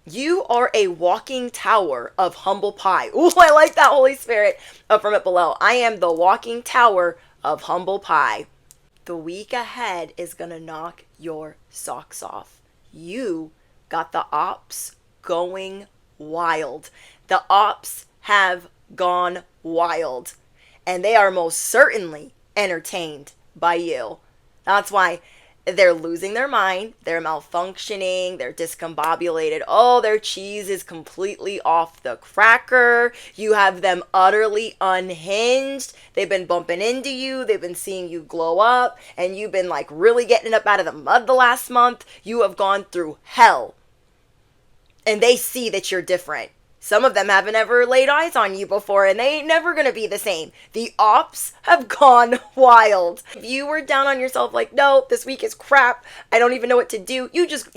You are a walking tower of humble pie. Ooh, I like that, Holy Spirit, from it below. I am the walking tower of humble pie. The week ahead is going to knock your socks off. You got the ops going wild. The ops have gone wild. And they are most certainly entertained by you. That's why they're losing their mind, they're malfunctioning, they're discombobulated. Oh, their cheese is completely off the cracker. You have them utterly unhinged. They've been bumping into you, they've been seeing you glow up, and you've been like really getting up out of the mud the last month. You have gone through hell. And they see that you're different. Some of them haven't ever laid eyes on you before, and they ain't never gonna be the same. The ops have gone wild. If you were down on yourself like, no, this week is crap, I don't even know what to do, you just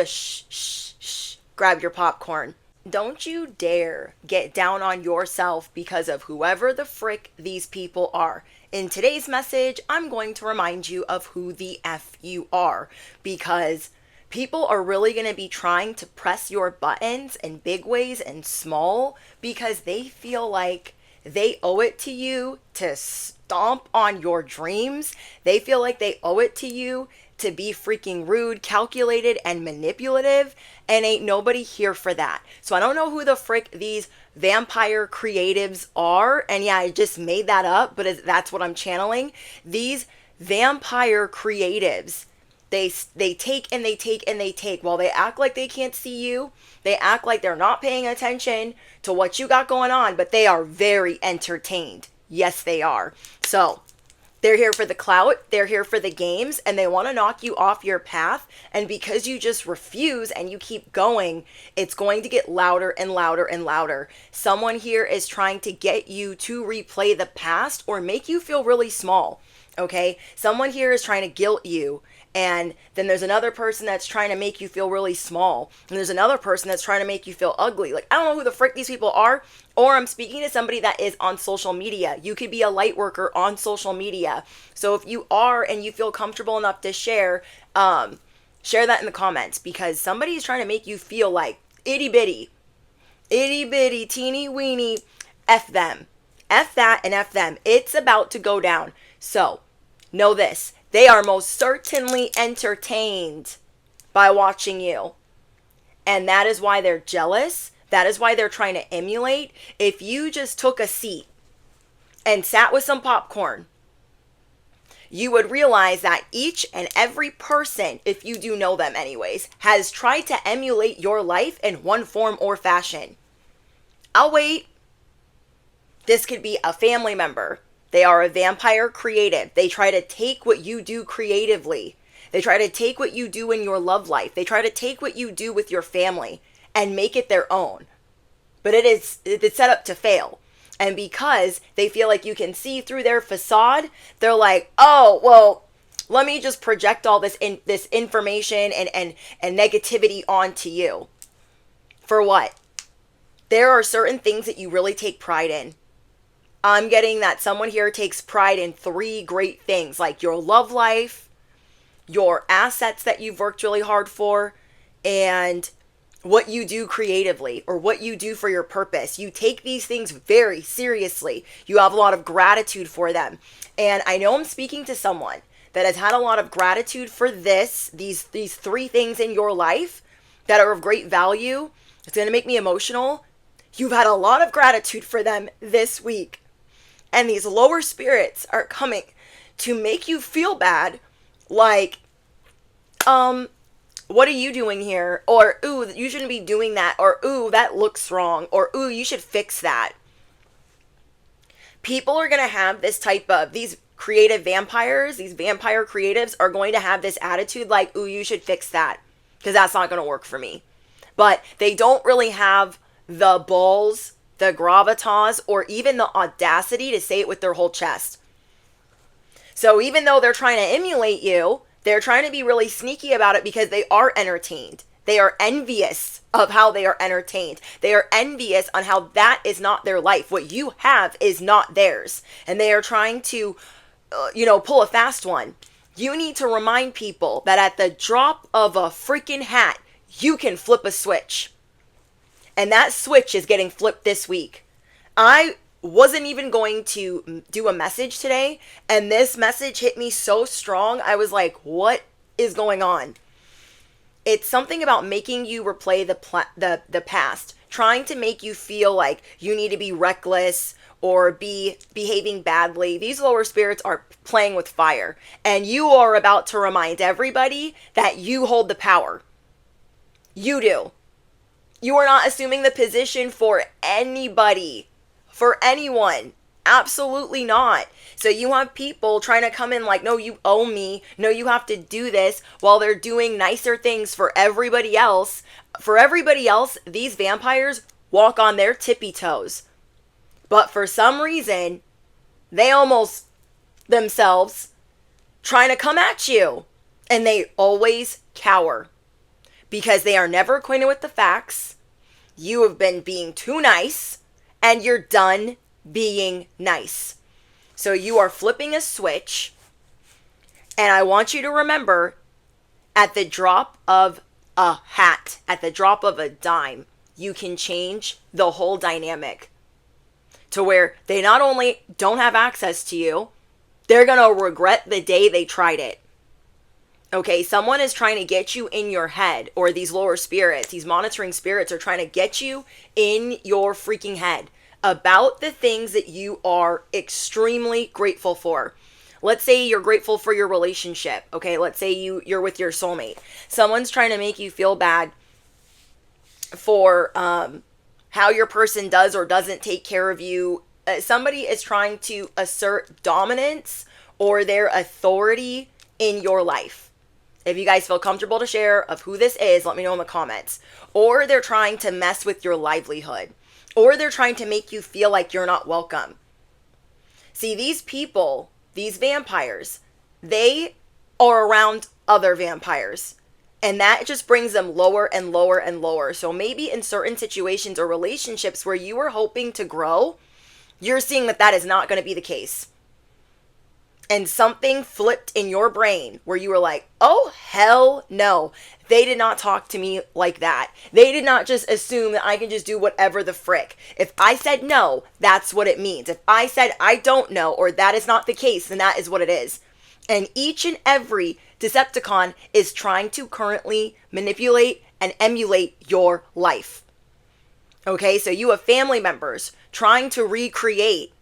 shh, grab your popcorn. Don't you dare get down on yourself because of whoever the frick these people are. In today's message, I'm going to remind you of who the F you are, because people are really going to be trying to press your buttons in big ways and small because they feel like they owe it to you to stomp on your dreams. They feel like they owe it to you to be freaking rude, calculated, and manipulative, and ain't nobody here for that. So I don't know who the frick these vampire creatives are, and yeah, I just made that up, but that's what I'm channeling. These vampire creatives, they take and they take and they take. While they act like they can't see you, they act like they're not paying attention to what you got going on, but they are very entertained. Yes, they are. So they're here for the clout, they're here for the games, and they want to knock you off your path. And because you just refuse and you keep going, it's going to get louder and louder and louder. Someone here is trying to get you to replay the past or make you feel really small. Okay? Someone here is trying to guilt you. And then there's another person that's trying to make you feel really small. And there's another person that's trying to make you feel ugly. Like, I don't know who the frick these people are. Or I'm speaking to somebody that is on social media. You could be a light worker on social media. So if you are and you feel comfortable enough to share that in the comments. Because somebody's trying to make you feel like itty bitty, teeny weeny. F them. F that and F them. It's about to go down. So know this. They are most certainly entertained by watching you. And that is why they're jealous. That is why they're trying to emulate. If you just took a seat and sat with some popcorn, you would realize that each and every person, if you do know them anyways, has tried to emulate your life in one form or fashion. I'll wait. This could be a family member. They are a vampire creative. They try to take what you do creatively. They try to take what you do in your love life. They try to take what you do with your family and make it their own. But it's set up to fail. And because they feel like you can see through their facade, they're like, oh, well, let me just project all this information and negativity onto you. For what? There are certain things that you really take pride in. I'm getting that someone here takes pride in 3 great things, like your love life, your assets that you've worked really hard for, and what you do creatively or what you do for your purpose. You take these things very seriously. You have a lot of gratitude for them. And I know I'm speaking to someone that has had a lot of gratitude for these 3 things in your life that are of great value. It's going to make me emotional. You've had a lot of gratitude for them this week. And these lower spirits are coming to make you feel bad, like, what are you doing here? Or, ooh, you shouldn't be doing that. Or, ooh, that looks wrong. Or, ooh, you should fix that. People are going to have this type of, these creative vampires, these vampire creatives are going to have this attitude like, ooh, you should fix that, because that's not going to work for me. But they don't really have the balls, the gravitas, or even the audacity to say it with their whole chest. So even though they're trying to emulate you, they're trying to be really sneaky about it because they are entertained. They are envious of how they are entertained. They are envious on how that is not their life. What you have is not theirs. And they are trying to, pull a fast one. You need to remind people that at the drop of a freaking hat, you can flip a switch. And that switch is getting flipped this week. I wasn't even going to do a message today, and this message hit me so strong. I was like, what is going on? It's something about making you replay the past, trying to make you feel like you need to be reckless or be behaving badly. These lower spirits are playing with fire, and you are about to remind everybody that you hold the power. You do. You are not assuming the position for anybody, for anyone. Absolutely not. So you have people trying to come in like, no, you owe me. No, you have to do this, while they're doing nicer things for everybody else. For everybody else, these vampires walk on their tippy toes. But for some reason, they almost themselves trying to come at you. And they always cower because they are never acquainted with the facts. You have been being too nice, and you're done being nice. So you are flipping a switch. And I want you to remember, at the drop of a hat, at the drop of a dime, you can change the whole dynamic to where they not only don't have access to you, they're going to regret the day they tried it. Okay, someone is trying to get you in your head, or these lower spirits, these monitoring spirits are trying to get you in your freaking head about the things that you are extremely grateful for. Let's say you're grateful for your relationship. Okay, let's say you're with your soulmate. Someone's trying to make you feel bad for how your person does or doesn't take care of you. Somebody is trying to assert dominance or their authority in your life. If you guys feel comfortable to share of who this is, let me know in the comments. Or they're trying to mess with your livelihood. Or they're trying to make you feel like you're not welcome. See, these people, these vampires, they are around other vampires. And that just brings them lower and lower and lower. So maybe in certain situations or relationships where you were hoping to grow, you're seeing that that is not going to be the case. And something flipped in your brain where you were like, oh, hell no. They did not talk to me like that. They did not just assume that I can just do whatever the frick. If I said no, that's what it means. If I said I don't know, or that is not the case, then that is what it is. And each and every Decepticon is trying to currently manipulate and emulate your life. Okay, so you have family members trying to recreate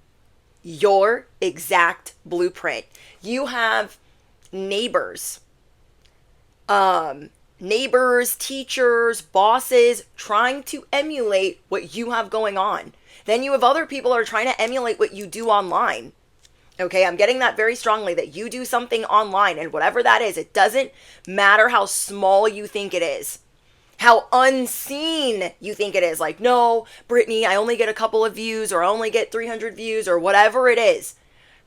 your exact blueprint. You have neighbors, teachers, bosses trying to emulate what you have going on. Then you have other people who are trying to emulate what you do online. Okay, I'm getting that very strongly, that you do something online, and whatever that is, it doesn't matter how small you think it is, how unseen you think it is. Like, no, Brittany, I only get a couple of views, or I only get 300 views, or whatever it is.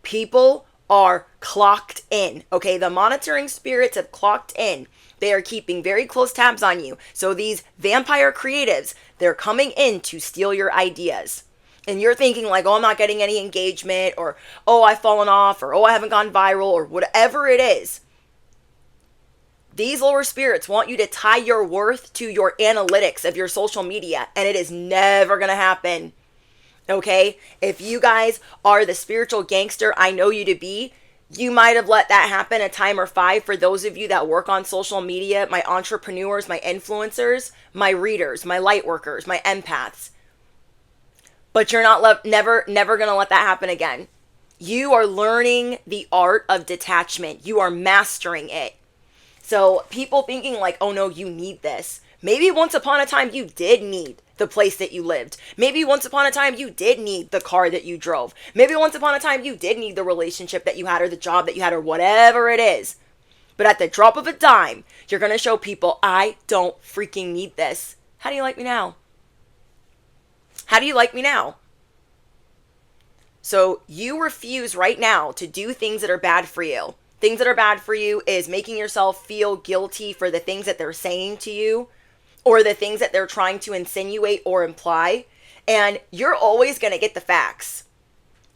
People are clocked in, okay? The monitoring spirits have clocked in. They are keeping very close tabs on you. So these vampire creatives, they're coming in to steal your ideas. And you're thinking like, oh, I'm not getting any engagement, or, oh, I've fallen off, or, oh, I haven't gone viral, or whatever it is. These lower spirits want you to tie your worth to your analytics of your social media, and it is never going to happen. Okay? If you guys are the spiritual gangster I know you to be, you might have let that happen a time or five. For those of you that work on social media, my entrepreneurs, my influencers, my readers, my light workers, my empaths. But you're not never going to let that happen again. You are learning the art of detachment. You are mastering it. So people thinking like, oh no, you need this. Maybe once upon a time you did need the place that you lived. Maybe once upon a time you did need the car that you drove. Maybe once upon a time you did need the relationship that you had, or the job that you had, or whatever it is. But at the drop of a dime, you're going to show people, I don't freaking need this. How do you like me now? How do you like me now? So you refuse right now to do things that are bad for you. Things that are bad for you is making yourself feel guilty for the things that they're saying to you, or the things that they're trying to insinuate or imply. And you're always going to get the facts.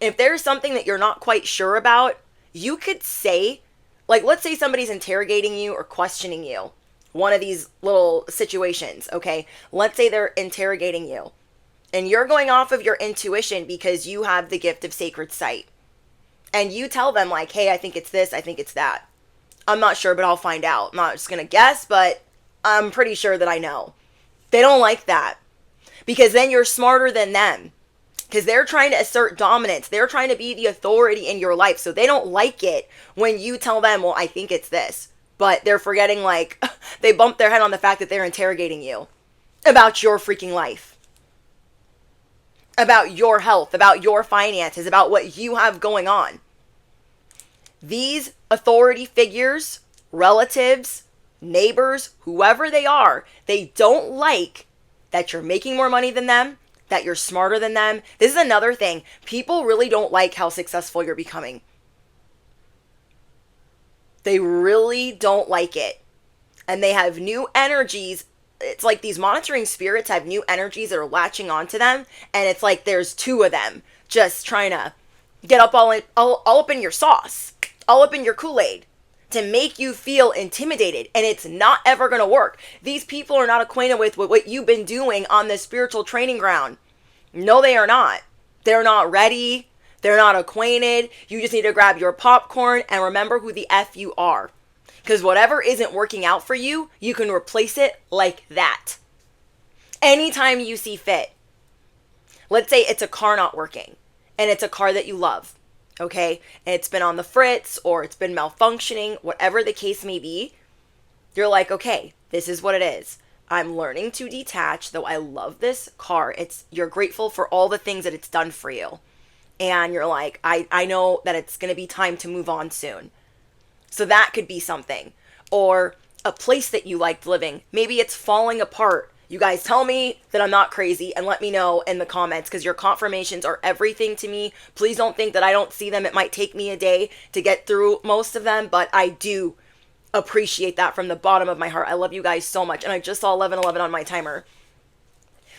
If there's something that you're not quite sure about, you could say, like, let's say somebody's interrogating you or questioning you. one of these little situations, okay? Let's say they're interrogating you and you're going off of your intuition because you have the gift of sacred sight. And you tell them like, hey, I think it's this, I think it's that. I'm not sure, but I'll find out. I'm not just going to guess, but I'm pretty sure that I know. They don't like that because then you're smarter than them because they're trying to assert dominance. They're trying to be the authority in your life. So they don't like it when you tell them, well, I think it's this. But they're forgetting, like, they bump their head on the fact that they're interrogating you about your freaking life, about your health, about your finances, about what you have going on. These authority figures, relatives, neighbors, whoever they are, they don't like that you're making more money than them, that you're smarter than them. This is another thing. People really don't like how successful you're becoming. They really don't like it. And they have new energies. It's like these monitoring spirits have new energies that are latching onto them. And it's like there's two of them just trying to get up all up in your sauce, all up in your Kool-Aid to make you feel intimidated. And it's not ever going to work. These people are not acquainted with what you've been doing on the spiritual training ground. No, they are not. They're not ready. They're not acquainted. You just need to grab your popcorn and remember who the F you are. Because whatever isn't working out for you, you can replace it like that. Anytime you see fit. Let's say it's a car not working and it's a car that you love, okay? And it's been on the fritz or it's been malfunctioning, whatever the case may be. You're like, okay, this is what it is. I'm learning to detach, though I love this car. You're grateful for all the things that it's done for you. And you're like, I know that it's going to be time to move on soon. So that could be something. Or a place that you liked living. Maybe it's falling apart. You guys tell me that I'm not crazy and let me know in the comments because your confirmations are everything to me. Please don't think that I don't see them. It might take me a day to get through most of them, but I do appreciate that from the bottom of my heart. I love you guys so much. And I just saw 1111 on my timer.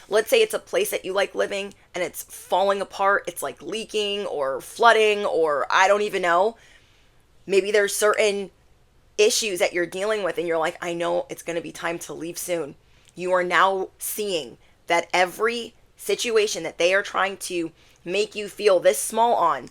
Let's say it's a place that you like living and it's falling apart. It's like leaking or flooding or I don't even know. Maybe there's certain issues that you're dealing with and you're like, I know it's going to be time to leave soon. You are now seeing that every situation that they are trying to make you feel this small on,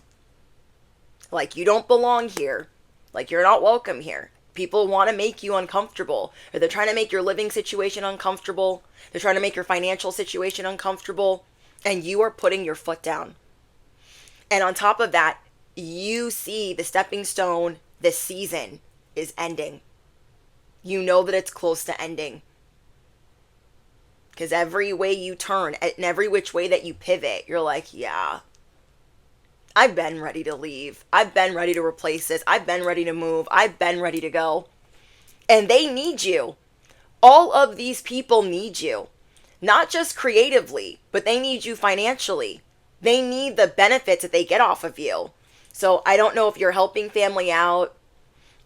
like you don't belong here, like you're not welcome here. People want to make you uncomfortable, or they're trying to make your living situation uncomfortable. They're trying to make your financial situation uncomfortable, and you are putting your foot down. And on top of that, you see the stepping stone, this season is ending. You know that it's close to ending. Because every way you turn, and every which way that you pivot, you're like, yeah, I've been ready to leave. I've been ready to replace this. I've been ready to move. I've been ready to go. And they need you. All of these people need you. Not just creatively, but they need you financially. They need the benefits that they get off of you. So I don't know if you're helping family out.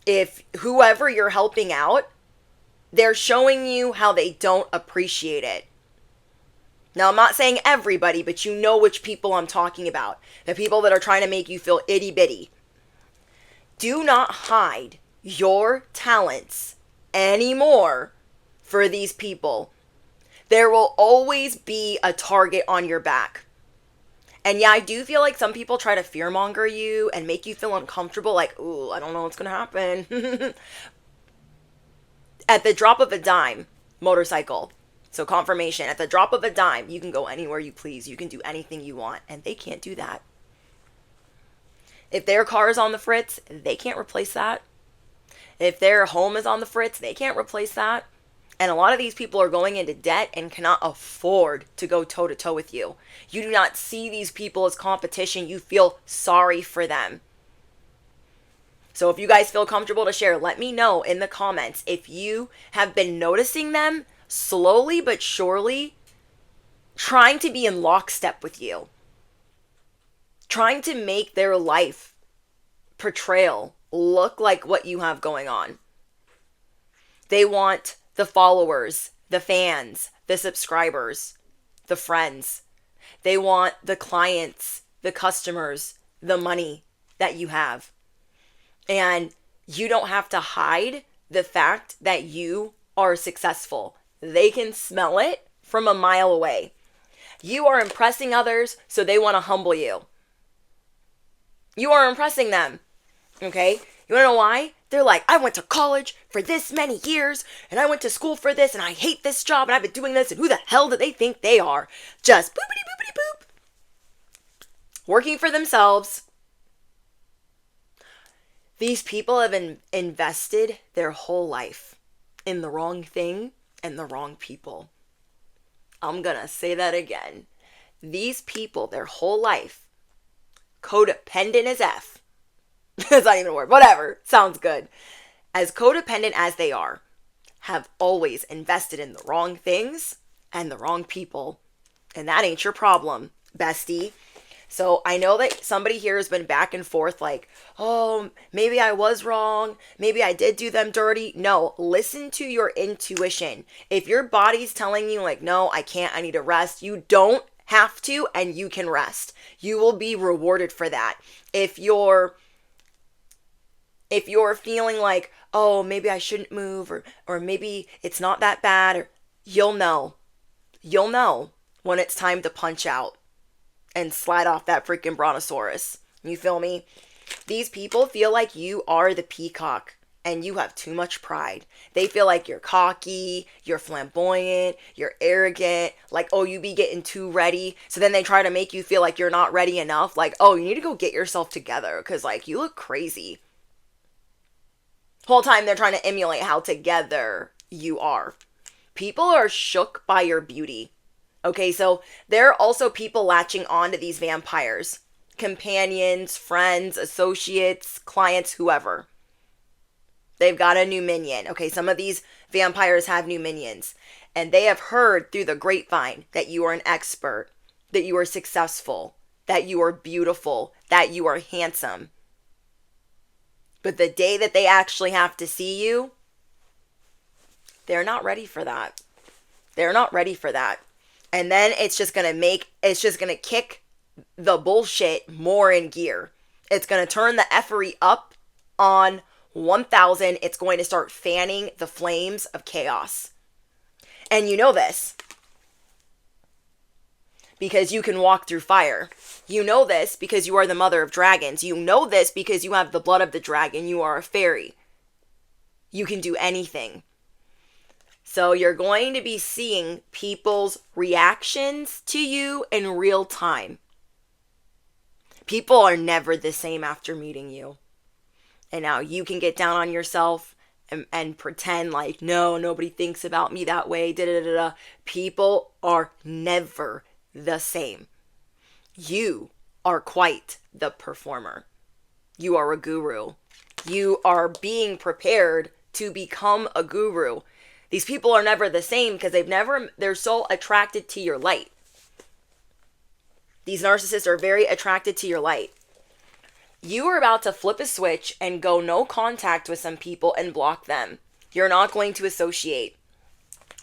If whoever you're helping out, they're showing you how they don't appreciate it. Now, I'm not saying everybody, but you know which people I'm talking about. The people that are trying to make you feel itty bitty. Do not hide your talents anymore for these people. There will always be a target on your back. And yeah, I do feel like some people try to fearmonger you and make you feel uncomfortable. Like, ooh, I don't know what's going to happen. At the drop of a dime, motorcycle. So confirmation, at the drop of a dime, you can go anywhere you please. You can do anything you want. And they can't do that. If their car is on the fritz, they can't replace that. If their home is on the fritz, they can't replace that. And a lot of these people are going into debt and cannot afford to go toe-to-toe with you. You do not see these people as competition. You feel sorry for them. So if you guys feel comfortable to share, let me know in the comments if you have been noticing them slowly but surely trying to be in lockstep with you. Trying to make their life portrayal look like what you have going on. They want the followers, the fans, the subscribers, the friends. They want the clients, the customers, the money that you have. And you don't have to hide the fact that you are successful. They can smell it from a mile away. You are impressing others, so they want to humble you. You are impressing them. Okay? You want to know why? They're like, I went to college for this many years, and I went to school for this, and I hate this job, and I've been doing this, and who the hell do they think they are? Just boopity boopity boop. Working for themselves. These people have invested their whole life in the wrong thing and the wrong people. I'm gonna say that again. These people, their whole life, codependent as F. That's not even a word. Whatever. Sounds good. As codependent as they are, have always invested in the wrong things and the wrong people. And that ain't your problem, bestie. So I know that somebody here has been back and forth like, oh, maybe I was wrong. Maybe I did do them dirty. No, listen to your intuition. If your body's telling you like, no, I can't, I need to rest, you don't have to, and you can rest. You will be rewarded for that. If you're feeling like, oh, maybe I shouldn't move, or maybe it's not that bad, or you'll know when it's time to punch out and slide off that freaking brontosaurus. You feel me? These people feel like you are the peacock and you have too much pride. They feel like you're cocky, you're flamboyant, you're arrogant, like, oh, you be getting too ready. So then they try to make you feel like you're not ready enough. Like, oh, you need to go get yourself together because, like, you look crazy. Whole time they're trying to emulate how together you are. People are shook by your beauty. Okay, so there are also people latching on to these vampires. Companions, friends, associates, clients, whoever. They've got a new minion. Okay, some of these vampires have new minions. And they have heard through the grapevine that you are an expert, that you are successful, that you are beautiful, that you are handsome. But the day that they actually have to see you, they're not ready for that. They're not ready for that. And then it's just going to kick the bullshit more in gear. It's going to turn the effery up on 1,000. It's going to start fanning the flames of chaos. And you know this because you can walk through fire. You know this because you are the mother of dragons. You know this because you have the blood of the dragon. You are a fairy. You can do anything. So you're going to be seeing people's reactions to you in real time. People are never the same after meeting you. And now you can get down on yourself and pretend like, no, nobody thinks about me that way. Da-da-da-da. People are never the same. You are quite the performer. You are a guru. You are being prepared to become a guru. These people are never the same because they're so attracted to your light. These narcissists are very attracted to your light. You are about to flip a switch and go no contact with some people and block them. You're not going to associate.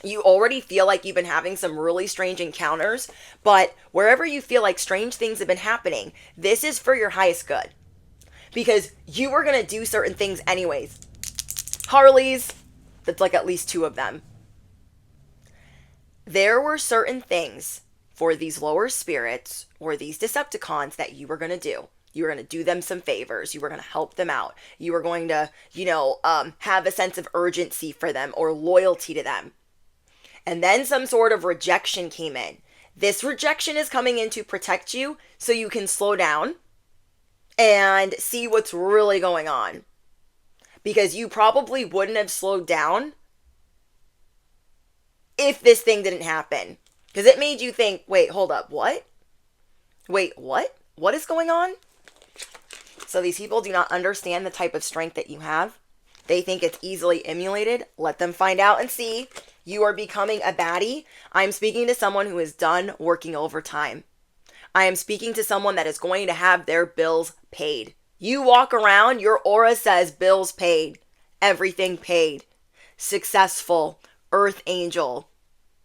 You already feel like you've been having some really strange encounters, but wherever you feel like strange things have been happening, this is for your highest good. Because you were going to do certain things anyways. Harleys, that's like at least 2 of them. There were certain things for these lower spirits or these Decepticons that you were going to do. You were going to do them some favors. You were going to help them out. You were going to, have a sense of urgency for them or loyalty to them. And then some sort of rejection came in. This rejection is coming in to protect you so you can slow down and see what's really going on. Because you probably wouldn't have slowed down if this thing didn't happen. Because it made you think, wait, hold up, what? Wait, what? What is going on? So these people do not understand the type of strength that you have. They think it's easily emulated. Let them find out and see. You are becoming a baddie. I'm speaking to someone who is done working overtime. I am speaking to someone that is going to have their bills paid. You walk around, your aura says bills paid, everything paid, successful, earth angel.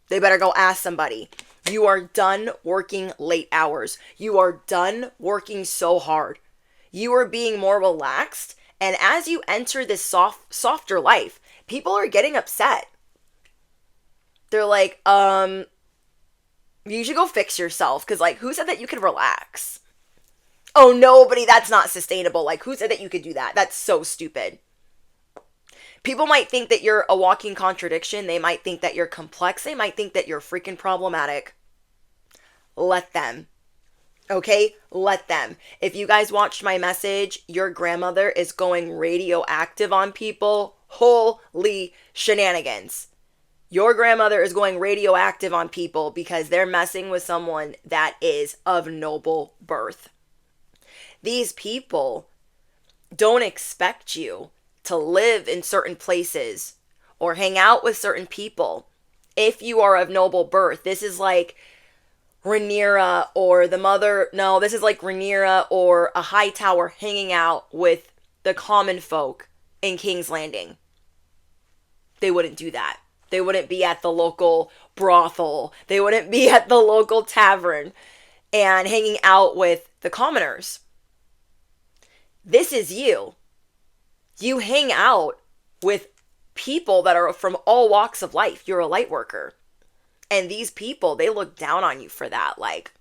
They better go ask somebody. You are done working late hours. You are done working so hard. You are being more relaxed. And as you enter this softer life, people are getting upset. They're like, you should go fix yourself. Because, like, who said that you could relax? Oh, nobody. That's not sustainable. Like, who said that you could do that? That's so stupid. People might think that you're a walking contradiction. They might think that you're complex. They might think that you're freaking problematic. Let them. Okay? Let them. If you guys watched my message, your grandmother is going radioactive on people. Holy shenanigans. Your grandmother is going radioactive on people because they're messing with someone that is of noble birth. These people don't expect you to live in certain places or hang out with certain people if you are of noble birth. This is like Rhaenyra or the mother. No, this is like Rhaenyra or a Hightower hanging out with the common folk in King's Landing. They wouldn't do that. They wouldn't be at the local brothel. They wouldn't be at the local tavern and hanging out with the commoners. This is you. You hang out with people that are from all walks of life. You're a light worker. And these people, they look down on you for that. Like,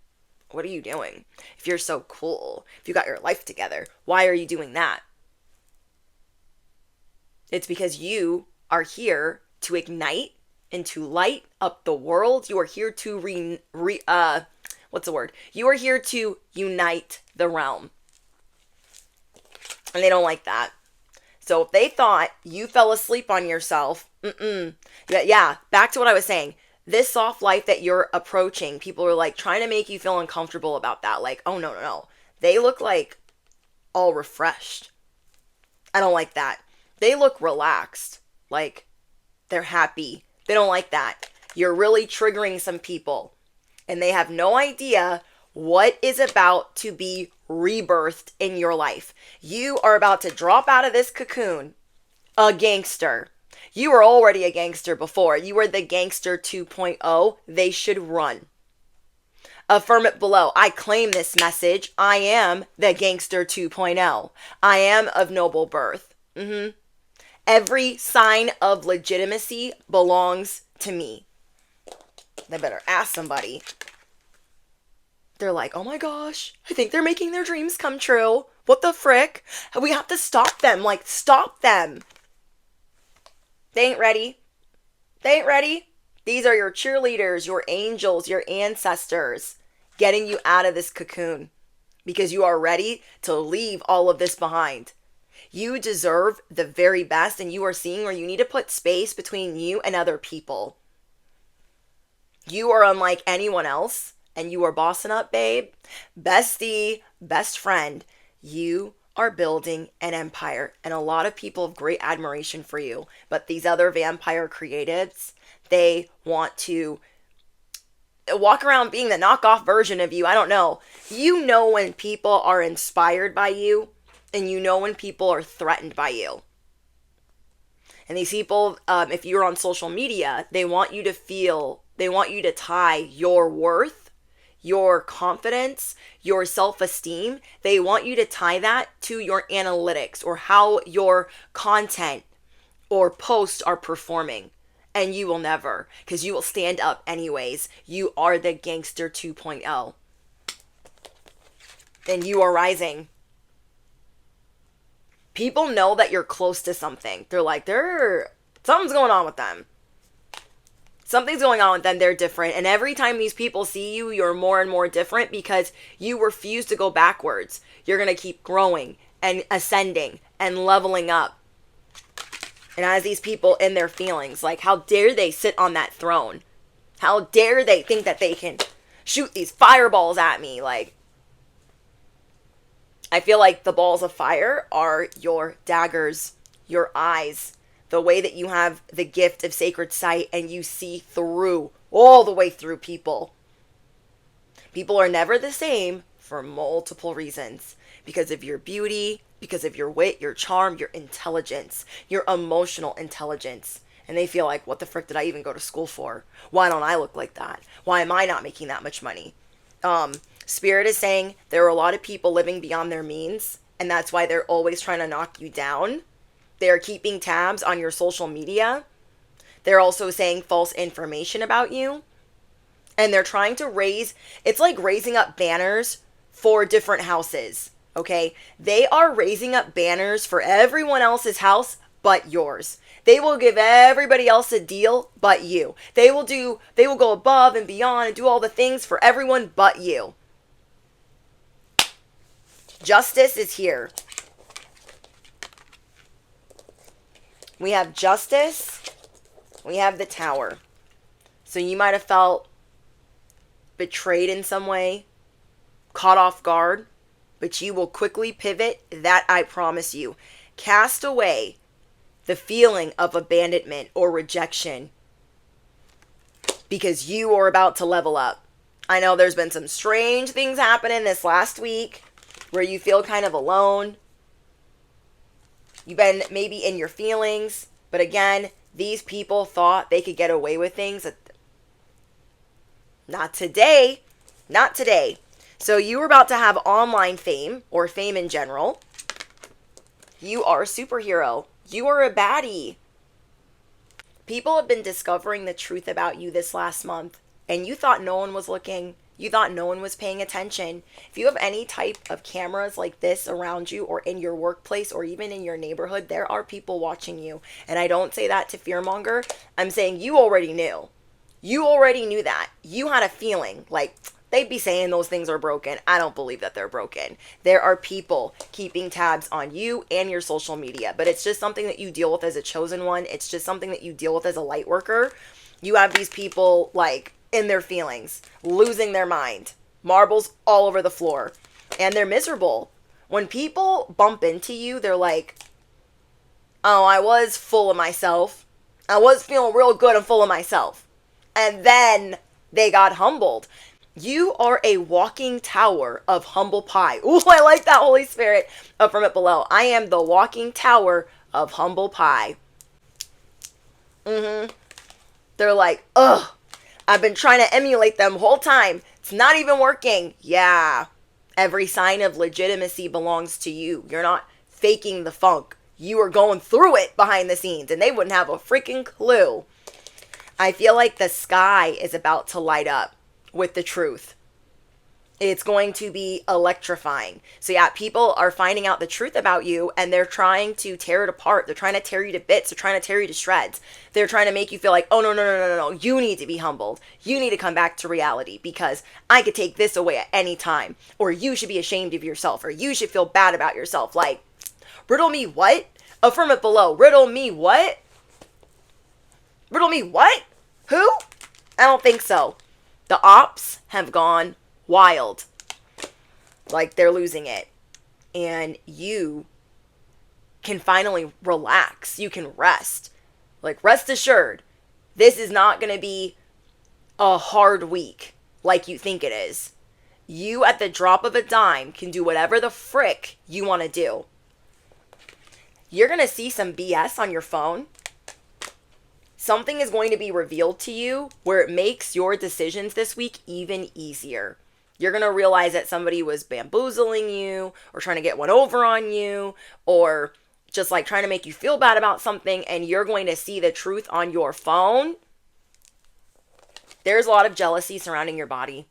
what are you doing? If you're so cool, if you got your life together, why are you doing that? It's because you are here to ignite and to light up the world. You are here to what's the word? You are here to unite the realm. And they don't like that. So if they thought you fell asleep on yourself, yeah, back to what I was saying. This soft life that you're approaching, people are like trying to make you feel uncomfortable about that. Like, oh, no. They look like all refreshed. I don't like that. They look relaxed. Like they're happy. They don't like that. You're really triggering some people. And they have no idea what is about to be rebirthed in your life. You are about to drop out of this cocoon a gangster. You were already a gangster before. You were the gangster 2.0. They should run. Affirm it below. I claim this message. I am the gangster 2.0. I am of noble birth. Every sign of legitimacy belongs to me. They better ask somebody. They're like, oh my gosh, I think they're making their dreams come true. What the frick? We have to stop them. Like, stop them. They ain't ready. They ain't ready. These are your cheerleaders, your angels, your ancestors getting you out of this cocoon because you are ready to leave all of this behind. You deserve the very best, and you are seeing where you need to put space between you and other people. You are unlike anyone else, and you are bossing up, babe. Bestie, best friend. You are building an empire, and a lot of people have great admiration for you. But these other vampire creatives, they want to walk around being the knockoff version of you. I don't know. You know when people are inspired by you, and you know when people are threatened by you. And these people, if you're on social media, they want you to tie your worth, your confidence, your self-esteem. They want you to tie that to your analytics or how your content or posts are performing. And you will never, because you will stand up anyways. You are the gangster 2.0. And you are rising. People know that you're close to something. They're like, something's going on with them. Something's going on with them. They're different. And every time these people see you, you're more and more different because you refuse to go backwards. You're going to keep growing and ascending and leveling up. And as these people in their feelings, like, how dare they sit on that throne? How dare they think that they can shoot these fireballs at me? Like, I feel like the balls of fire are your daggers, your eyes, the way that you have the gift of sacred sight and you see through, all the way through people. People are never the same for multiple reasons. Because of your beauty, because of your wit, your charm, your intelligence, your emotional intelligence. And they feel like, what the frick did I even go to school for? Why don't I look like that? Why am I not making that much money? Spirit is saying there are a lot of people living beyond their means, and that's why they're always trying to knock you down. They're keeping tabs on your social media They're also saying false information about you. And they're trying to raise, it's like raising up banners for different houses. Okay? They are raising up banners for everyone else's house but yours. They will give everybody else a deal but you. They will go above and beyond and do all the things for everyone but you. Justice is here. We have justice. We have the Tower. So you might have felt betrayed in some way, caught off guard, but you will quickly pivot. That I promise you. Cast away the feeling of abandonment or rejection because you are about to level up. I know there's been some strange things happening this last week where you feel kind of alone. You've been maybe in your feelings, but again, these people thought they could get away with things. Not today. Not today. So you were about to have online fame or fame in general. You are a superhero. You are a baddie. People have been discovering the truth about you this last month, and you thought no one was looking. You thought no one was paying attention. If you have any type of cameras like this around you or in your workplace or even in your neighborhood, there are people watching you. And I don't say that to fearmonger. I'm saying you already knew. You already knew that. You had a feeling like they'd be saying those things are broken. I don't believe that they're broken. There are people keeping tabs on you and your social media, but it's just something that you deal with as a chosen one. It's just something that you deal with as a light worker. You have these people like in their feelings, losing their mind, marbles all over the floor, and they're miserable. When people bump into you, they're like, oh, I was full of myself. I was feeling real good and full of myself. And then they got humbled. You are a walking tower of humble pie. Ooh, I like that, Holy Spirit, from it below. I am the walking tower of humble pie. They're like, ugh, I've been trying to emulate them whole time. It's not even working. Yeah. Every sign of legitimacy belongs to you. You're not faking the funk. You are going through it behind the scenes, and they wouldn't have a freaking clue. I feel like the sky is about to light up with the truth. It's going to be electrifying. So yeah, people are finding out the truth about you and they're trying to tear it apart. They're trying to tear you to bits. They're trying to tear you to shreds. They're trying to make you feel like, oh, no. You need to be humbled. You need to come back to reality because I could take this away at any time. Or you should be ashamed of yourself. Or you should feel bad about yourself. Like, riddle me what? Affirm it below. Riddle me what? Riddle me what? Who? I don't think so. The ops have gone wild. Like they're losing it. And you can finally relax. You can rest. Like rest assured, this is not going to be a hard week like you think it is. You at the drop of a dime can do whatever the frick you want to do. You're going to see some BS on your phone. Something is going to be revealed to you where it makes your decisions this week even easier. You're going to realize that somebody was bamboozling you or trying to get one over on you or just like trying to make you feel bad about something, and you're going to see the truth on your phone. There's a lot of jealousy surrounding your body.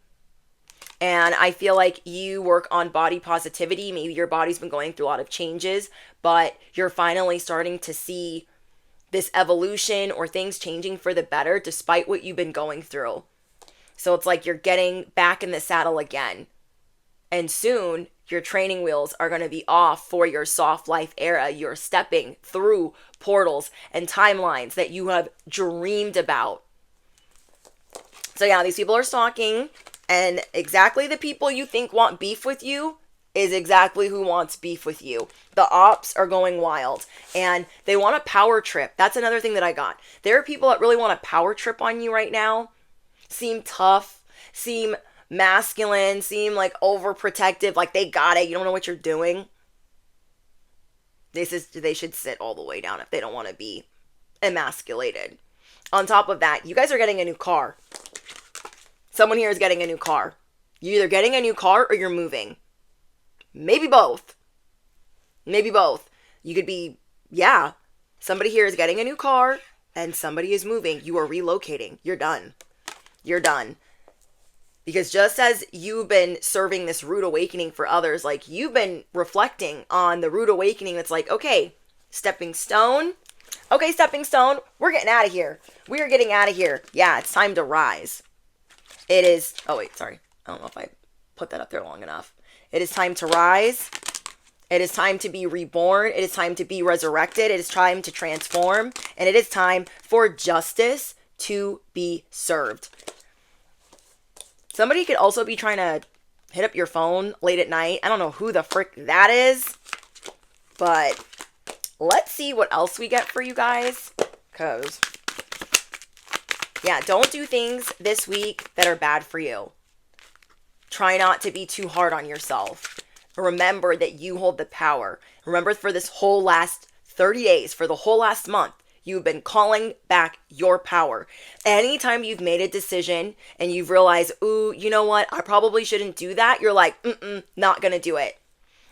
And I feel like you work on body positivity. Maybe your body's been going through a lot of changes, but you're finally starting to see this evolution or things changing for the better despite what you've been going through. So it's like you're getting back in the saddle again. And soon your training wheels are going to be off for your soft life era. You're stepping through portals and timelines that you have dreamed about. So yeah, these people are stalking, and exactly the people you think want beef with you is exactly who wants beef with you. The ops are going wild and they want a power trip. That's another thing that I got. There are people that really want a power trip on you right now. Seem tough, seem masculine, seem like overprotective, like they got it. You don't know what you're doing. They should sit all the way down if they don't want to be emasculated. On top of that, you guys are getting a new car. Someone here is getting a new car. You're either getting a new car or you're moving. Maybe both. Maybe both. You could be, yeah, somebody here is getting a new car and somebody is moving, you are relocating. You're done. You're done. Because just as you've been serving this rude awakening for others, like you've been reflecting on the rude awakening that's like, okay, stepping stone. Okay, stepping stone, we're getting out of here. We are getting out of here. Yeah, it's time to rise. It is, oh wait, sorry. I don't know if I put that up there long enough. It is time to rise. It is time to be reborn. It is time to be resurrected. It is time to transform. And it is time for justice to be served. Somebody could also be trying to hit up your phone late at night. I don't know who the frick that is. But let's see what else we get for you guys. Because, yeah, don't do things this week that are bad for you. Try not to be too hard on yourself. Remember that you hold the power. Remember, for this whole last 30 days, for the whole last month, you've been calling back your power. Anytime you've made a decision and you've realized, ooh, you know what? I probably shouldn't do that. You're like, not going to do it.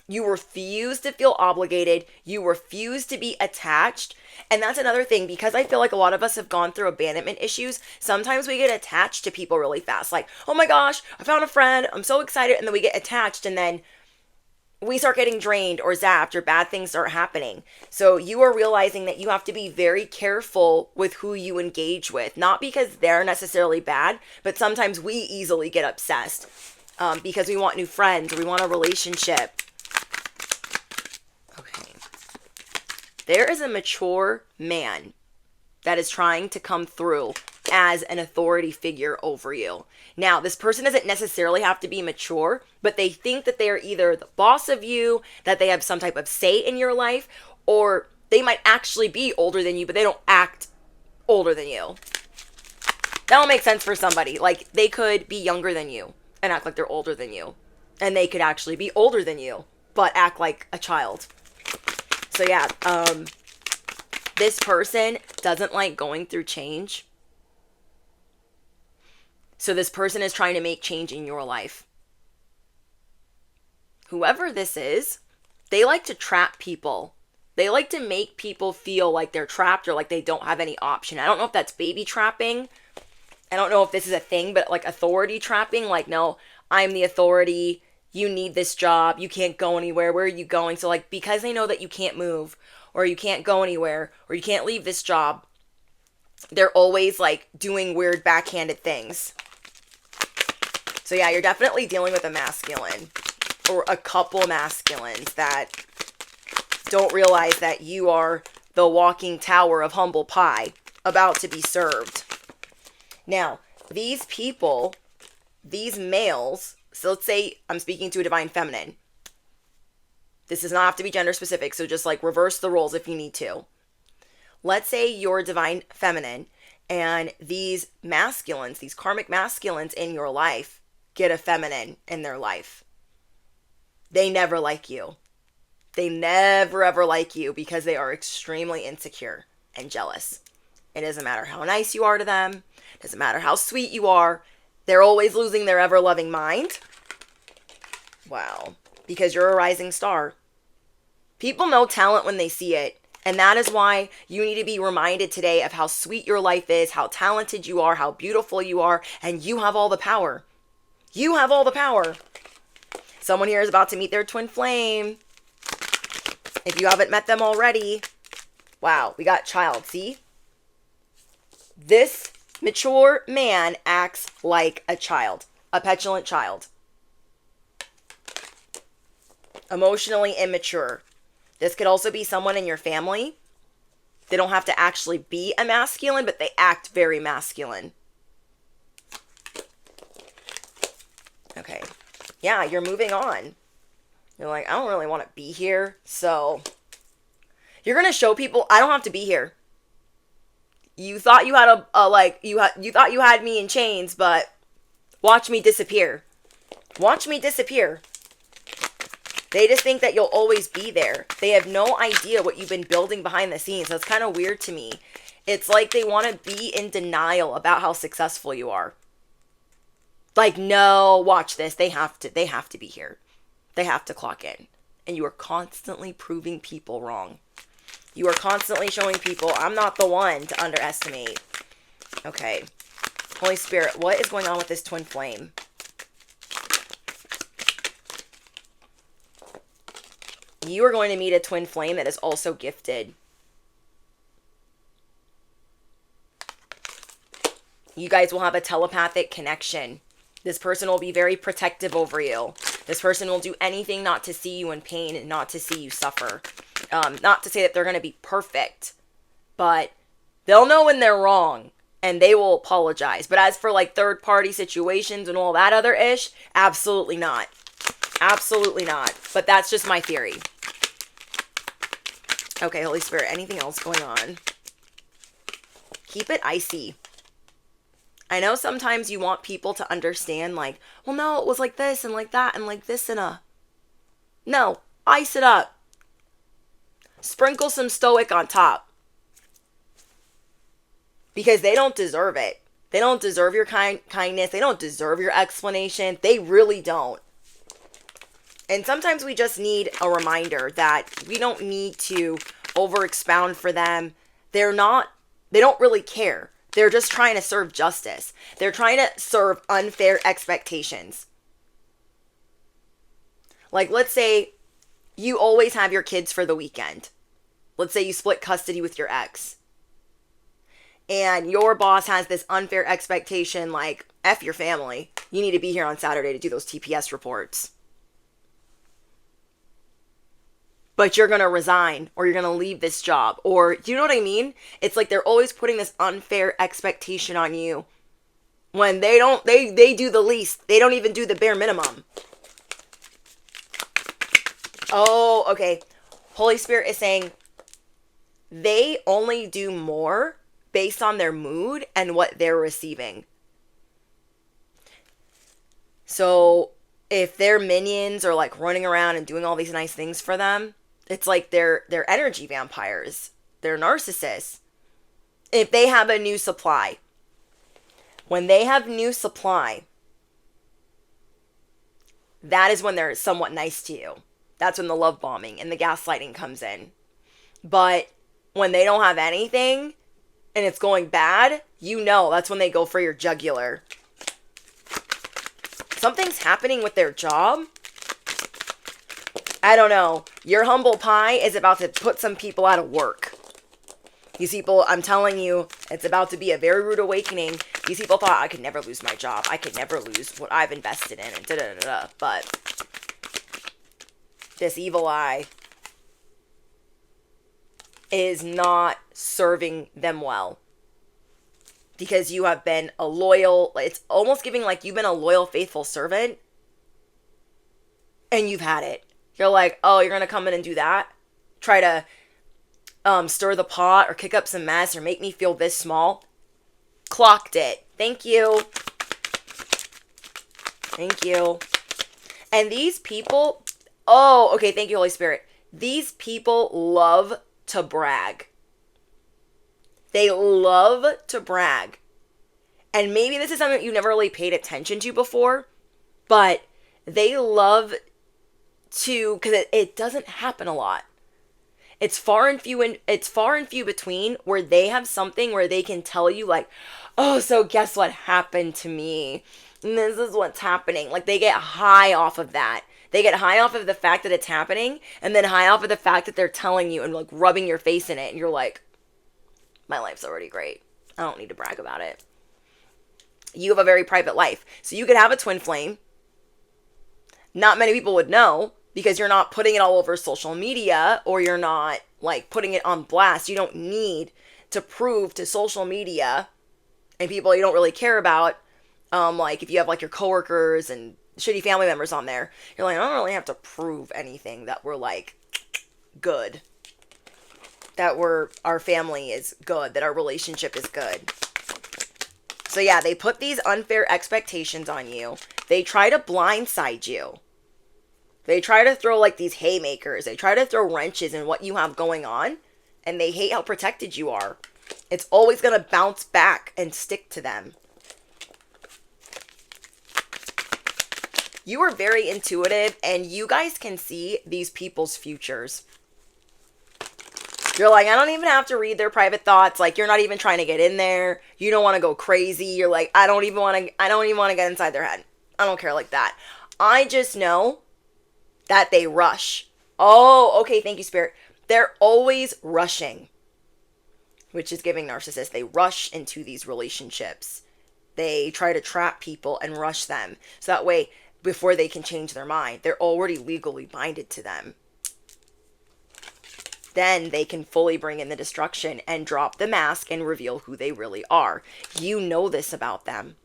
You refuse to feel obligated. You refuse to be attached. And that's another thing, because I feel like a lot of us have gone through abandonment issues. Sometimes we get attached to people really fast. Like, oh my gosh, I found a friend. I'm so excited. And then we get attached, and then we start getting drained or zapped, or bad things start happening. So you are realizing that you have to be very careful with who you engage with. Not because they're necessarily bad, but sometimes we easily get obsessed because we want new friends, or we want a relationship. Okay. There is a mature man that is trying to come through as an authority figure over you. Now, this person doesn't necessarily have to be mature, but they think that they are either the boss of you, that they have some type of say in your life, or they might actually be older than you, but they don't act older than you. That'll make sense for somebody. Like, they could be younger than you and act like they're older than you. And they could actually be older than you, but act like a child. So yeah, this person doesn't like going through change. So this person is trying to make change in your life. Whoever this is, they like to trap people. They like to make people feel like they're trapped or like they don't have any option. I don't know if that's baby trapping. I don't know if this is a thing, but like authority trapping. Like, no, I'm the authority. You need this job. You can't go anywhere. Where are you going? So like, because they know that you can't move, or you can't go anywhere, or you can't leave this job, they're always like doing weird backhanded things. So yeah, you're definitely dealing with a masculine, or a couple masculines that don't realize that you are the walking tower of humble pie about to be served. Now, these people, these males, so let's say I'm speaking to a divine feminine. This does not have to be gender specific, so just like reverse the roles if you need to. Let's say you're divine feminine and these masculines, these karmic masculines in your life get a feminine in their life. They never like you. They never ever like you because they are extremely insecure and jealous. It doesn't matter how nice you are to them. It doesn't matter how sweet you are. They're always losing their ever-loving mind. Wow. Because you're a rising star. People know talent when they see it. And that is why you need to be reminded today of how sweet your life is, how talented you are, how beautiful you are, and you have all the power. You have all the power. Someone here is about to meet their twin flame. If you haven't met them already. Wow, we got child, see? This mature man acts like a child, a petulant child. Emotionally immature. This could also be someone in your family. They don't have to actually be a masculine, but they act very masculine. Okay. Yeah, you're moving on. You're like, I don't really want to be here. So you're going to show people I don't have to be here. You thought you had you thought you had me in chains, but watch me disappear. Watch me disappear. They just think that you'll always be there. They have no idea what you've been building behind the scenes. That's kind of weird to me. It's like they want to be in denial about how successful you are. Like, no, watch this. They have to be here. They have to clock in. And you are constantly proving people wrong. You are constantly showing people I'm not the one to underestimate. Okay. Holy Spirit, what is going on with this twin flame? You are going to meet a twin flame that is also gifted. You guys will have a telepathic connection. This person will be very protective over you. This person will do anything not to see you in pain and not to see you suffer. Not to say that they're going to be perfect, but they'll know when they're wrong and they will apologize. But as for like third party situations and all that other ish, absolutely not. Absolutely not. But that's just my theory. Okay, Holy Spirit, anything else going on? Keep it icy. I know sometimes you want people to understand, like, well, no, it was like this and like that and like this and a... No, ice it up. Sprinkle some stoic on top. Because they don't deserve it. They don't deserve your kindness. They don't deserve your explanation. They really don't. And sometimes we just need a reminder that we don't need to over expound for them. They don't really care. They're just trying to serve justice. They're trying to serve unfair expectations. Like, let's say you always have your kids for the weekend. Let's say you split custody with your ex. And your boss has this unfair expectation like, F your family. You need to be here on Saturday to do those TPS reports. But you're going to resign or you're going to leave this job. Or, do you know what I mean? It's like they're always putting this unfair expectation on you when they don't, they do the least. They don't even do the bare minimum. Oh, okay. Holy Spirit is saying they only do more based on their mood and what they're receiving. So if their minions are like running around and doing all these nice things for them, it's like they're energy vampires. They're narcissists. If they have a new supply, when they have new supply, that is when they're somewhat nice to you. That's when the love bombing and the gaslighting comes in. But when they don't have anything and it's going bad, you know that's when they go for your jugular. Something's happening with their job. I don't know. Your humble pie is about to put some people out of work. These people, I'm telling you, it's about to be a very rude awakening. These people thought I could never lose my job. I could never lose what I've invested in and da-da-da-da. But this evil eye is not serving them well. Because you have been a loyal, it's almost giving like you've been a loyal, faithful servant. And you've had it. You're like, oh, you're going to come in and do that? Try to stir the pot or kick up some mess or make me feel this small? Clocked it. Thank you. Thank you. And these people, oh, okay, thank you, Holy Spirit. These people love to brag. They love to brag. And maybe this is something you never really paid attention to before, but they love to, because it doesn't happen a lot. It's far and few between where they have something where they can tell you like, oh, so guess what happened to me? And this is what's happening. Like they get high off of that. They get high off of the fact that it's happening and then high off of the fact that they're telling you and like rubbing your face in it. And you're like, my life's already great. I don't need to brag about it. You have a very private life. So you could have a twin flame. Not many people would know because you're not putting it all over social media or you're not like putting it on blast. You don't need to prove to social media and people you don't really care about. Like if you have like your coworkers and shitty family members on there, you're like, I don't really have to prove anything that we're like good. That our family is good, that our relationship is good. So yeah, they put these unfair expectations on you. They try to blindside you. They try to throw like these haymakers. They try to throw wrenches in what you have going on. And they hate how protected you are. It's always going to bounce back and stick to them. You are very intuitive and you guys can see these people's futures. You're like, I don't even have to read their private thoughts. Like, you're not even trying to get in there. You don't want to go crazy. You're like, I don't even want to get inside their head. I don't care like that. I just know that they rush. Oh, okay. Thank you, Spirit. They're always rushing, which is giving narcissists. They rush into these relationships. They try to trap people and rush them. So that way, before they can change their mind, they're already legally binded to them. Then they can fully bring in the destruction and drop the mask and reveal who they really are. You know this about them.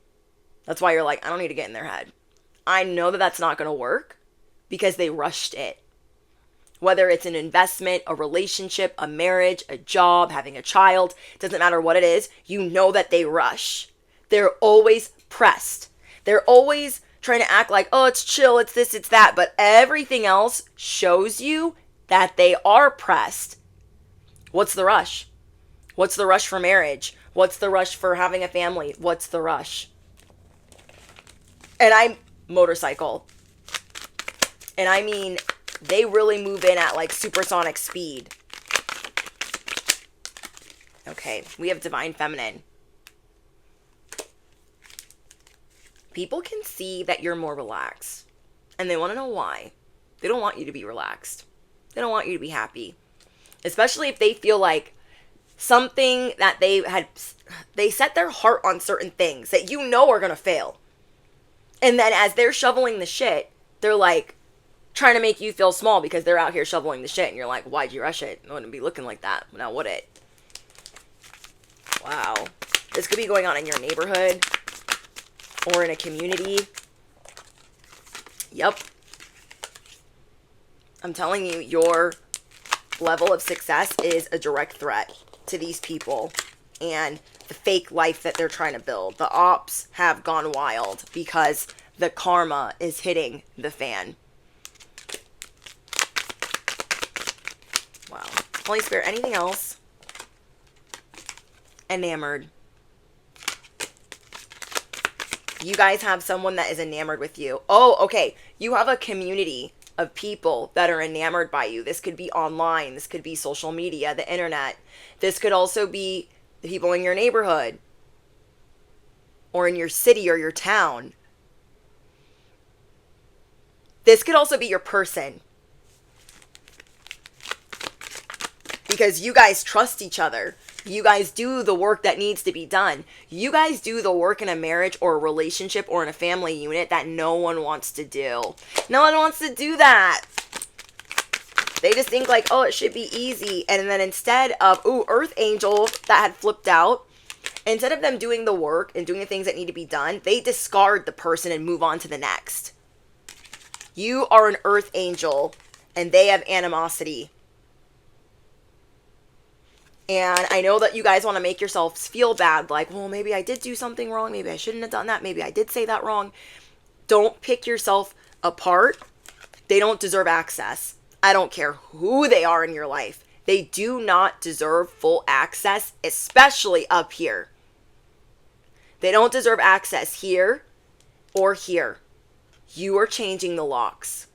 That's why you're like, I don't need to get in their head. I know that that's not going to work because they rushed it. Whether it's an investment, a relationship, a marriage, a job, having a child, doesn't matter what it is, you know that they rush. They're always pressed. They're always trying to act like, oh, it's chill, it's this, it's that. But everything else shows you that they are pressed. What's the rush? What's the rush for marriage? What's the rush for having a family? What's the rush? And I'm motorcycle. And I mean, they really move in at like supersonic speed. Okay, we have divine feminine. People can see that you're more relaxed. And they want to know why. They don't want you to be relaxed. They don't want you to be happy. Especially if they feel like something that they set their heart on certain things that you know are going to fail. And then as they're shoveling the shit, they're like trying to make you feel small because they're out here shoveling the shit. And you're like, why'd you rush it? It wouldn't be looking like that. Now would it? Wow. This could be going on in your neighborhood or in a community. Yep. I'm telling you, your level of success is a direct threat to these people and the fake life that they're trying to build. The ops have gone wild because the karma is hitting the fan. Wow. Holy Spirit, anything else? Enamored. You guys have someone that is enamored with you. Oh, okay. You have a community of people that are enamored by you. This could be online. This could be social media, the internet. This could also be the people in your neighborhood or in your city or your town. This could also be your person. Because you guys trust each other. You guys do the work that needs to be done. You guys do the work in a marriage or a relationship or in a family unit that no one wants to do. No one wants to do that. They just think like, oh, it should be easy. And then instead of, Earth Angel that had flipped out, instead of them doing the work and doing the things that need to be done, they discard the person and move on to the next. You are an Earth Angel and they have animosity. And I know that you guys want to make yourselves feel bad, like, well, maybe I did do something wrong. Maybe I shouldn't have done that. Maybe I did say that wrong. Don't pick yourself apart. They don't deserve access. I don't care who they are in your life. They do not deserve full access, especially up here. They don't deserve access here or here. You are changing the locks.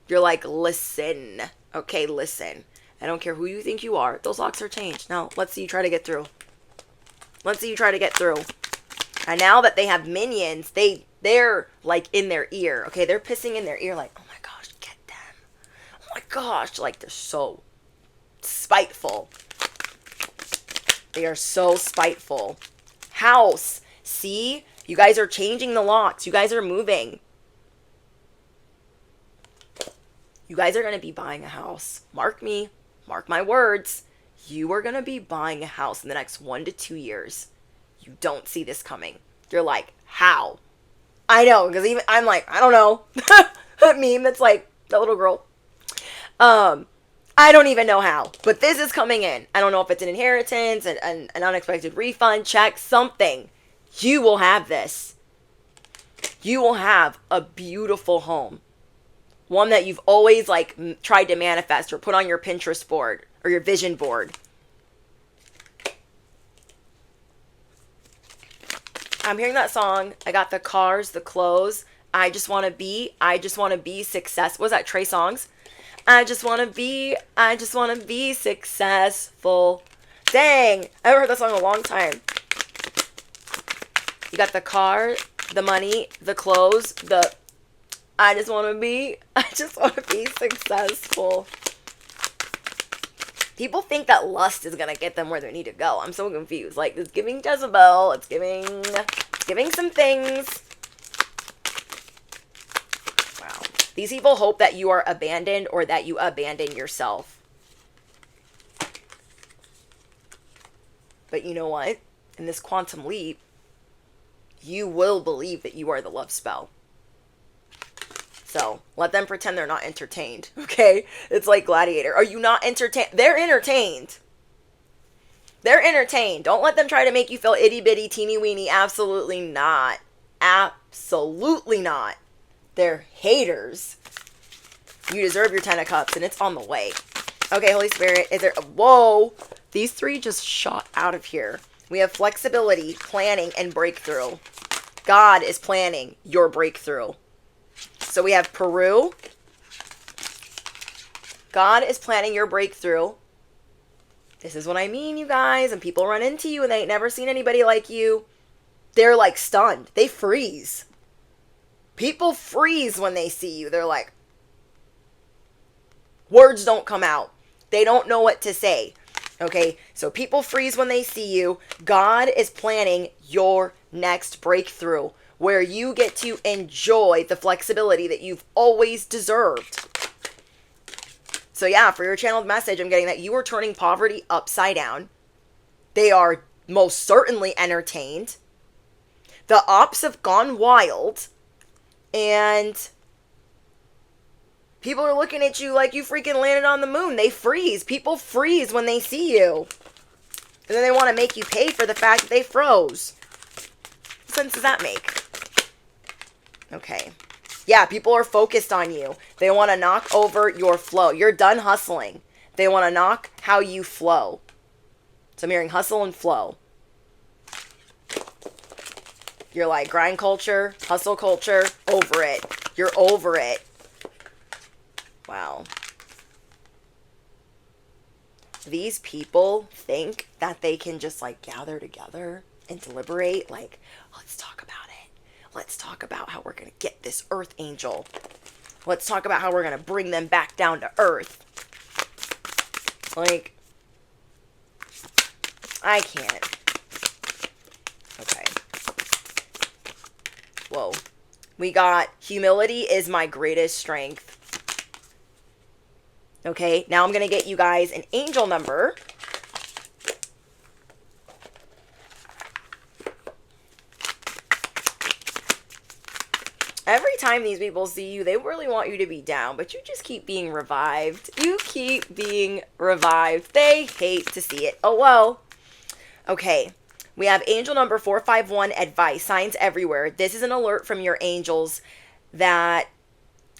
You're like, listen. Okay, listen. I don't care who you think you are. Those locks are changed. Now, let's see you try to get through. Let's see you try to get through. And now that they have minions, they're like in their ear. Okay, they're pissing in their ear like, oh my gosh, get them. Oh my gosh. Like, they're so spiteful. They are so spiteful. House. See? You guys are changing the locks. You guys are moving. You guys are going to be buying a house. Mark me. Mark my words. You are going to be buying a house in the next 1 to 2 years. You don't see this coming. You're like, how? I know, because even I'm like, I don't know. That meme that's like, that little girl. I don't even know how. But this is coming in. I don't know if it's an inheritance, an unexpected refund, check, something. You will have this. You will have a beautiful home. One that you've always like tried to manifest or put on your Pinterest board or your vision board. I'm hearing that song. I got the cars, the clothes. I just want to be success. Was that Trey Songz? I just wanna be successful. Dang, I haven't heard that song in a long time. You got the car, the money, the clothes, I just wanna be successful. People think that lust is gonna get them where they need to go. I'm so confused. Like, it's giving Jezebel, it's giving some things. Wow. These people hope that you are abandoned or that you abandon yourself. But you know what? In this quantum leap, you will believe that you are the love spell. So, let them pretend they're not entertained, okay? It's like Gladiator. Are you not entertained? They're entertained. They're entertained. Don't let them try to make you feel itty-bitty, teeny-weeny. Absolutely not. Absolutely not. They're haters. You deserve your 10 of Cups, and it's on the way. Okay, Holy Spirit, is there... Whoa! These three just shot out of here. We have flexibility, planning, and breakthrough. God is planning your breakthrough. So we have Peru. God is planning your breakthrough. This is what I mean, you guys. And people run into you and they ain't never seen anybody like you. They're like stunned. They freeze. People freeze when they see you. They're like, words don't come out. They don't know what to say. Okay, so people freeze when they see you. God is planning your next breakthrough, where you get to enjoy the flexibility that you've always deserved. So yeah, for your channeled message, I'm getting that you are turning poverty upside down. They are most certainly entertained. The ops have gone wild. And people are looking at you like you freaking landed on the moon. They freeze. People freeze when they see you. And then they want to make you pay for the fact that they froze. What sense does that make? Okay. Yeah, people are focused on you. They want to knock over your flow. You're done hustling. They want to knock how you flow. So I'm hearing hustle and flow. You're like grind culture, hustle culture, over it. You're over it. Wow. These people think that they can just like gather together and deliberate. Like, let's talk about it. Let's talk about how we're going to get this earth angel. Let's talk about how we're going to bring them back down to earth. Like, I can't. Okay. Whoa. We got humility is my greatest strength. Okay, now I'm going to get you guys an angel number. Every time these people see you, they really want you to be down, but you just keep being revived. You keep being revived. They hate to see it. Oh, well. Okay, we have angel number 451, advice, signs everywhere. This is an alert from your angels that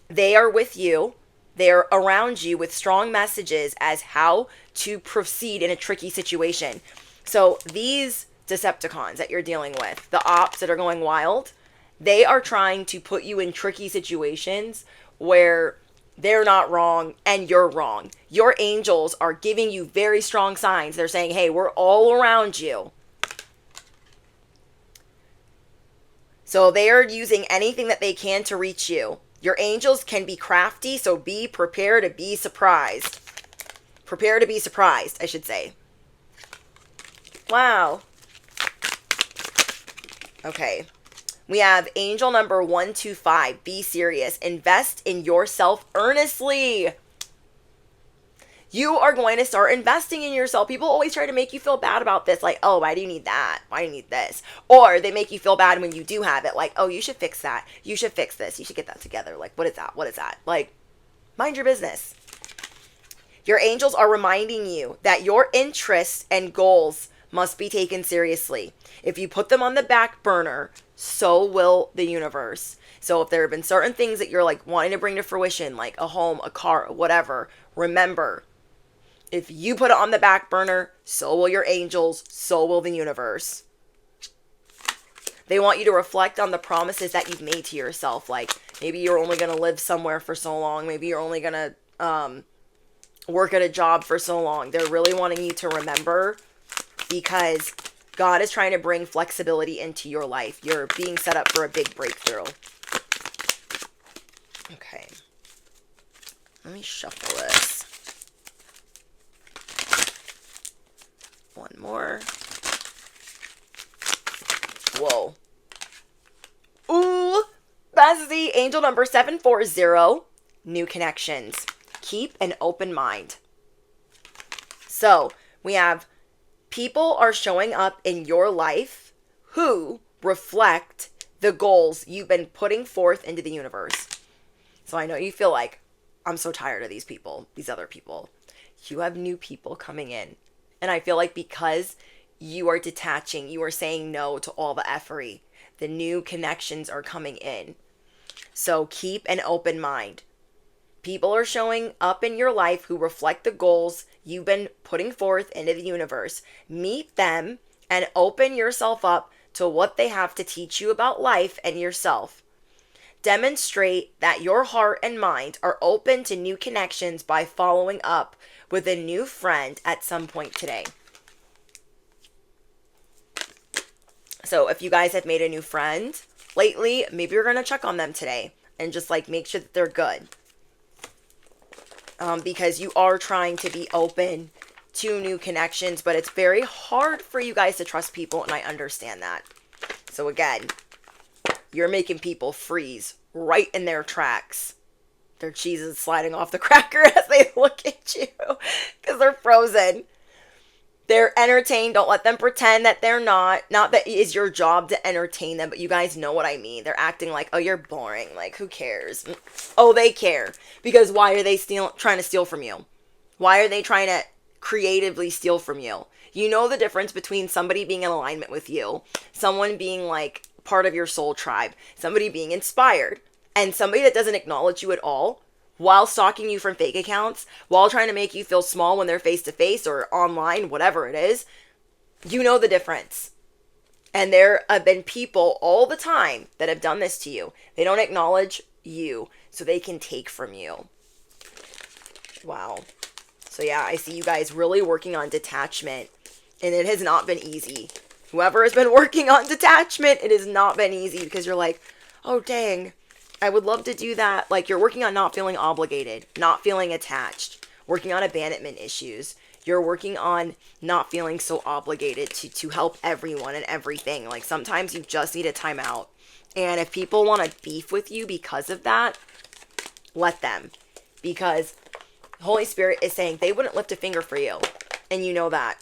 they are with you. They're around you with strong messages as how to proceed in a tricky situation. So these Decepticons that you're dealing with, the ops that are going wild, they are trying to put you in tricky situations where they're not wrong and you're wrong. Your angels are giving you very strong signs. They're saying, hey, we're all around you. So they are using anything that they can to reach you. Your angels can be crafty, so be prepared to be surprised. Prepare to be surprised, I should say. Wow. Okay. We have angel number 125. Be serious. Invest in yourself earnestly. You are going to start investing in yourself. People always try to make you feel bad about this. Like, oh, why do you need that? Why do you need this? Or they make you feel bad when you do have it. Like, oh, you should fix that. You should fix this. You should get that together. Like, what is that? What is that? Like, mind your business. Your angels are reminding you that your interests and goals must be taken seriously. If you put them on the back burner, so will the universe. So if there have been certain things that you're like wanting to bring to fruition, like a home, a car, whatever, remember, if you put it on the back burner, so will your angels, so will the universe. They want you to reflect on the promises that you've made to yourself. Like, maybe you're only going to live somewhere for so long. Maybe you're only going to work at a job for so long. They're really wanting you to remember, because God is trying to bring flexibility into your life. You're being set up for a big breakthrough. Okay. Let me shuffle this. One more. Whoa. Ooh. That's the angel number 740. New connections. Keep an open mind. So, we have people are showing up in your life who reflect the goals you've been putting forth into the universe. So I know you feel like, I'm so tired of these people, these other people. You have new people coming in. And I feel like because you are detaching, you are saying no to all the effery, the new connections are coming in. So keep an open mind. People are showing up in your life who reflect the goals you've been putting forth into the universe. Meet them and open yourself up to what they have to teach you about life and yourself. Demonstrate that your heart and mind are open to new connections by following up with a new friend at some point today. So if you guys have made a new friend lately, maybe you're going to check on them today and just like make sure that they're good. Because you are trying to be open to new connections, but it's very hard for you guys to trust people, and I understand that. So again, you're making people freeze right in their tracks. Their cheese is sliding off the cracker as they look at you because they're frozen. They're entertained. Don't let them pretend that they're not. Not that it is your job to entertain them, but you guys know what I mean. They're acting like, oh, you're boring. Like, who cares? Oh, they care. Because why are they trying to steal from you? Why are they trying to creatively steal from you? You know the difference between somebody being in alignment with you, someone being like part of your soul tribe, somebody being inspired, and somebody that doesn't acknowledge you at all, while stalking you from fake accounts, while trying to make you feel small when they're face to face or online, whatever it is. You know the difference. And there have been people all the time that have done this to you. They don't acknowledge you so they can take from you. Wow. So yeah, I see you guys really working on detachment, and it has not been easy. Whoever has been working on detachment, it has not been easy, because you're like, oh dang, I would love to do that. Like, you're working on not feeling obligated, not feeling attached, working on abandonment issues. You're working on not feeling so obligated to help everyone and everything. Like, sometimes you just need a timeout. And if people want to beef with you because of that, let them. Because the Holy Spirit is saying they wouldn't lift a finger for you. And you know that.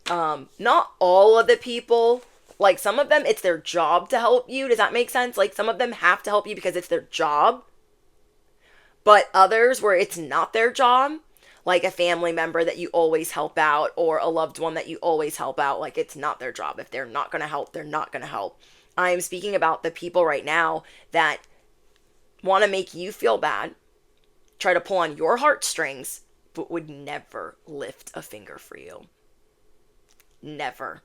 Not all of the people. Like, some of them, it's their job to help you. Does that make sense? Like, some of them have to help you because it's their job. But others where it's not their job, like a family member that you always help out, or a loved one that you always help out, like, it's not their job. If they're not going to help, they're not going to help. I'm speaking about the people right now that want to make you feel bad, try to pull on your heartstrings, but would never lift a finger for you. Never.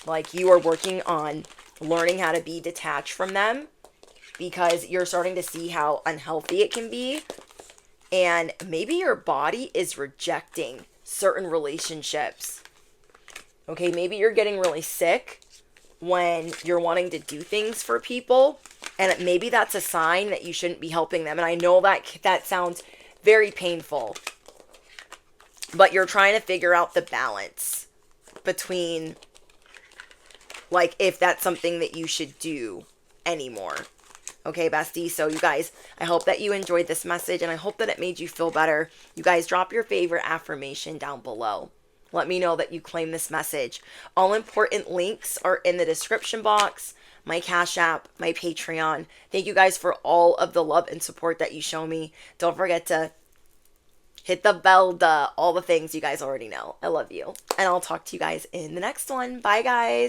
Like, you are working on learning how to be detached from them, because you're starting to see how unhealthy it can be. And maybe your body is rejecting certain relationships. Okay, maybe you're getting really sick when you're wanting to do things for people. And maybe that's a sign that you shouldn't be helping them. And I know that sounds very painful. But you're trying to figure out the balance between, like, if that's something that you should do anymore. Okay, bestie? So you guys, I hope that you enjoyed this message, and I hope that it made you feel better. You guys, drop your favorite affirmation down below. Let me know that you claim this message. All important links are in the description box. My Cash App, my Patreon. Thank you guys for all of the love and support that you show me. Don't forget to hit the bell, all the things you guys already know. I love you. And I'll talk to you guys in the next one. Bye, guys.